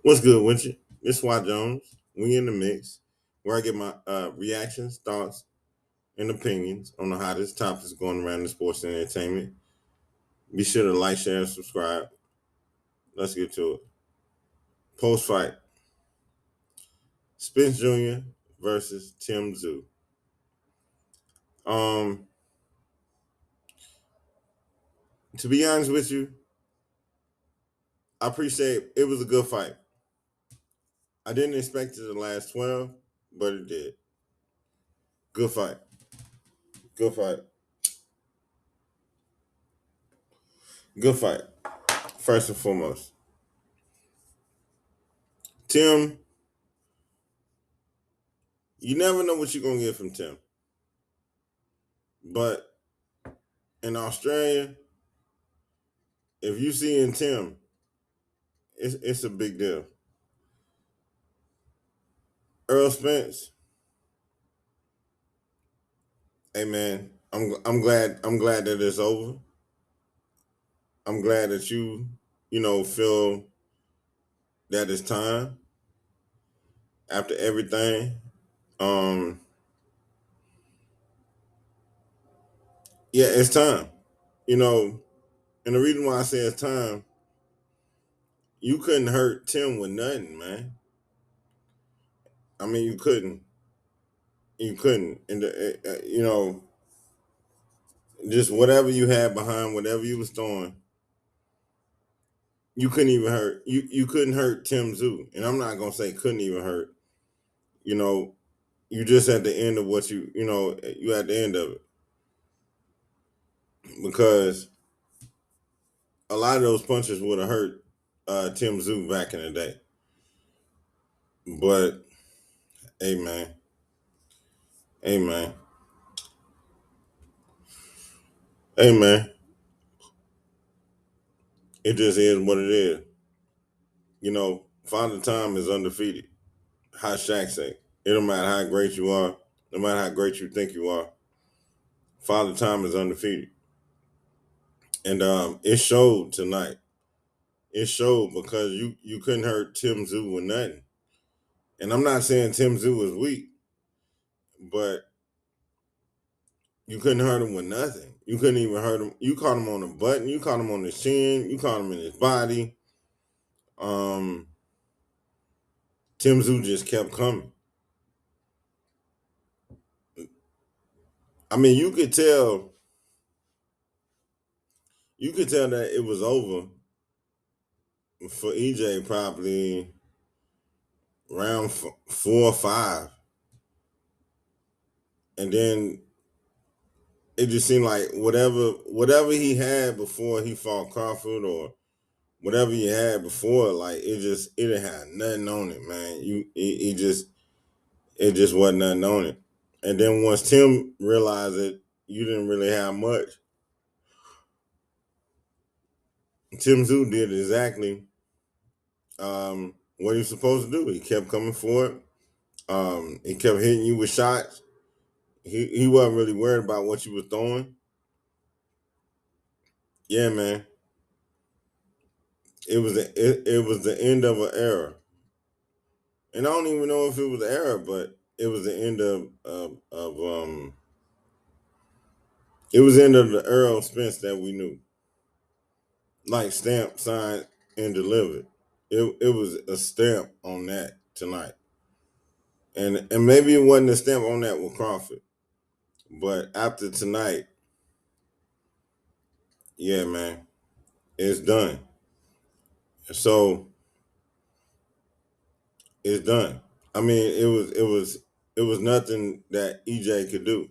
What's good with you? This is Y Jones. We in the mix, where I get my reactions, thoughts, and opinions on the hottest topics going around the sports and entertainment. Be sure to like, share, and subscribe. Let's get to it. Post fight: Spence Jr. versus Tim Tszyu. Um, to be honest with you, I appreciate it was a good fight. I didn't expect it to last 12, but it did. Good fight. Good fight. Good fight. First and foremost, Tim. You never know what you're gonna get from Tim. But in Australia, if you see in Tim, it's a big deal. Earl Spence, hey man, I'm glad that it's over. I'm glad that you feel that it's time after everything. Um, yeah, it's time. You know, and the reason why I say it's time, you couldn't hurt Tim with nothing, man. I mean, you couldn't. You couldn't. And just whatever you had behind whatever you was throwing, you couldn't even hurt you couldn't hurt Tim Tszyu. And I'm not gonna say couldn't even hurt. You know, you just at the end of what you at the end of it. Because a lot of those punches would have hurt Tim Tszyu back in the day. But hey man, hey man, hey man, it just is what it is. Father Time is undefeated. How Shaq say. It don't matter how great you are, no matter how great you think you are, Father Time is undefeated. And it showed tonight. It showed because you couldn't hurt Tim Tszyu with nothing. And I'm not saying Tim Tszyu was weak, but you couldn't hurt him with nothing. You couldn't even hurt him. You caught him on the button. You caught him on the chin. You caught him in his body. Um, Tim Tszyu just kept coming. I mean, you could tell that it was over for EJ probably round 4 or 5, and then it just seemed like whatever he had before he fought Crawford or whatever he had before, like it didn't have nothing on it, man. It just wasn't nothing on it. And then once Tim realized that you didn't really have much, Tim Tszyu did exactly what he was supposed to do. He kept coming forward. He kept hitting you with shots. He wasn't really worried about what you were throwing. Yeah, man. It was the end of an era, and I don't even know if it was an era, but it was the end of it was the end of the Earl Spence that we knew, like stamped, signed, and delivered. It was a stamp on that tonight, and maybe it wasn't a stamp on that with Crawford, but after tonight, yeah, man, it's done. So it's done. I mean, it was nothing that EJ could do.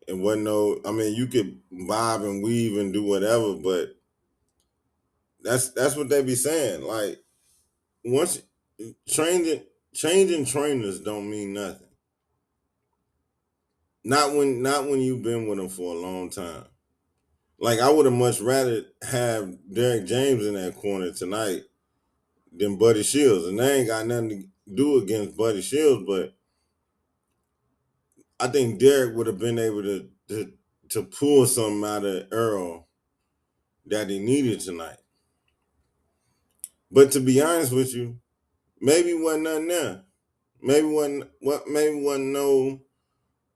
It wasn't no. I mean, you could bob and weave and do whatever, but that's what they be saying. Like once changing changing trainers don't mean nothing. Not when you've been with them for a long time. Like I would have much rather have Derek James in that corner tonight than Buddy Shields, and they ain't got nothing to do against Buddy Shields, but I think Derek would have been able to pull something out of Earl that he needed tonight. But to be honest with you, maybe wasn't nothing there. Maybe wasn't no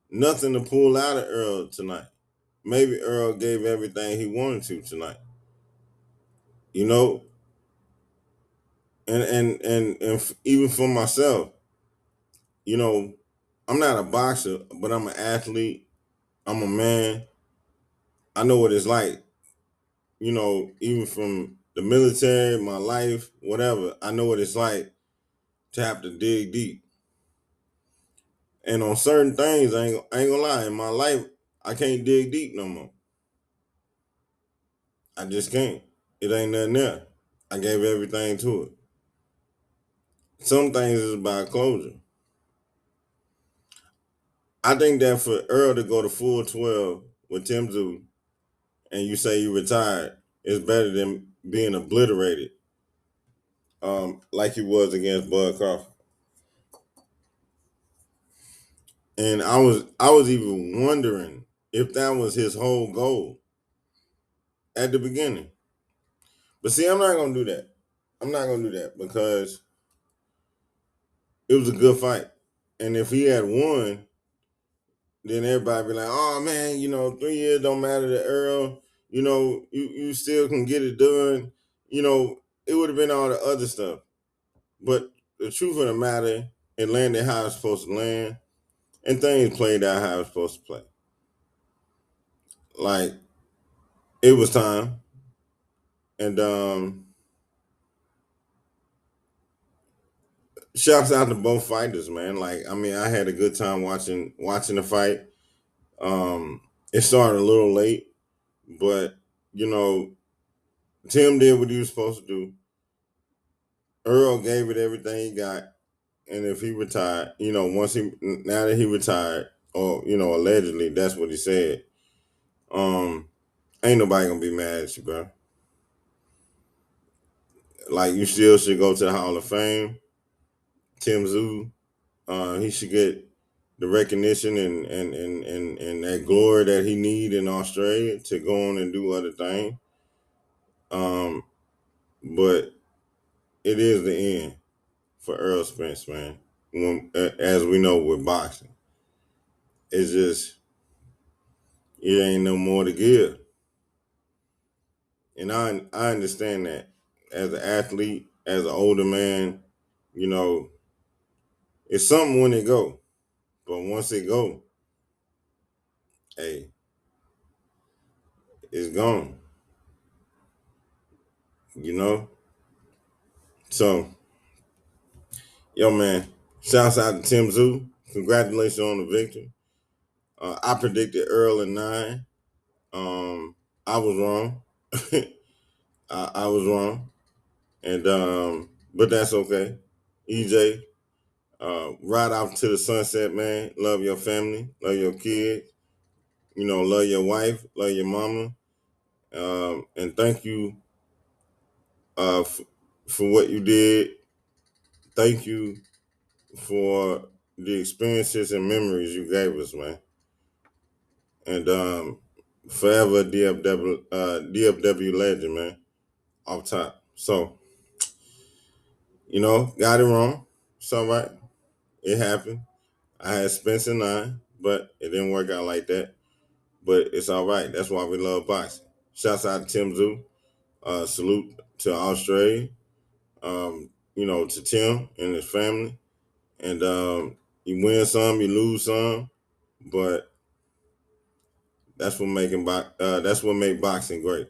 nothing to pull out of Earl tonight. Maybe Earl gave everything he wanted to tonight. You know, and even for myself, you know, I'm not a boxer, but I'm an athlete. I'm a man. I know what it's like. You know, even from the military, my life, whatever. I know what it's like to have to dig deep. And on certain things, I ain't gonna lie. In my life, I can't dig deep no more. I just can't. It ain't nothing there. I gave everything to it. Some things is about closure. I think that for Earl to go to full 12 with Tim Tszyu and you say you retired is better than being obliterated, like he was against Bud Crawford. And I was even wondering if that was his whole goal at the beginning. But see, I'm not gonna do that. I'm not gonna do that because it was a good fight. And if he had won, then everybody be like, oh man, 3 years don't matter to Earl. You still can get it done. It would have been all the other stuff. But the truth of the matter, it landed how it's supposed to land, and things played out how it's supposed to play. Like it was time, and shouts out to both fighters, man. Like I mean, I had a good time watching the fight. It started a little late, but you know, Tim did what he was supposed to do. Earl gave it everything he got, and if he retired, now that he retired, or allegedly that's what he said. Um, Ain't nobody gonna be mad at you, bro. Like you still should go to the Hall of Fame. Tim Tszyu, he should get the recognition and that glory that he need in Australia to go on and do other things. Um, but it is the end for Earl Spence, man. As we know with boxing, it's just it ain't no more to give, and I understand that as an athlete, as an older man, you know, it's something when it go, but once it go, hey, it's gone. You know, so yo man, shouts out to Tim Tszyu. Congratulations on the victory. I predicted Earl in 9. Um, I was wrong. I was wrong, and but that's okay. EJ, ride off to the sunset, man. Love your family, love your kids. Love your wife, love your mama, and thank you for what you did. Thank you for the experiences and memories you gave us, man. And forever DFW legend, man. Off top. So, got it wrong. It's all right. It happened. I had Spence in 9, but it didn't work out like that. But it's all right. That's why we love boxing. Shouts out to Tim Tszyu. Salute to Australia. To Tim and his family. And you win some, you lose some, but that's what make boxing great.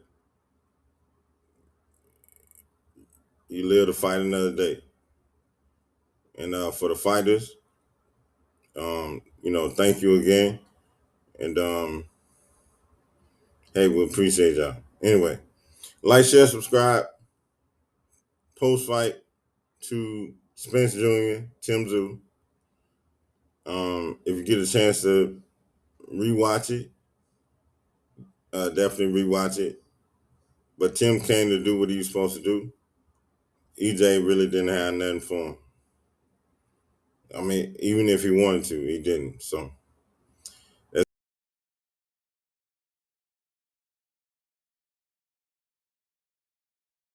You live to fight another day. And for the fighters, thank you again. And hey, we appreciate y'all. Anyway, like, share, subscribe. Post fight to Spence Jr., Tim Tszyu. If you get a chance to rewatch it, definitely rewatch it. But Tim came to do what he was supposed to do. EJ really didn't have nothing for him. I mean, even if he wanted to, he didn't. So.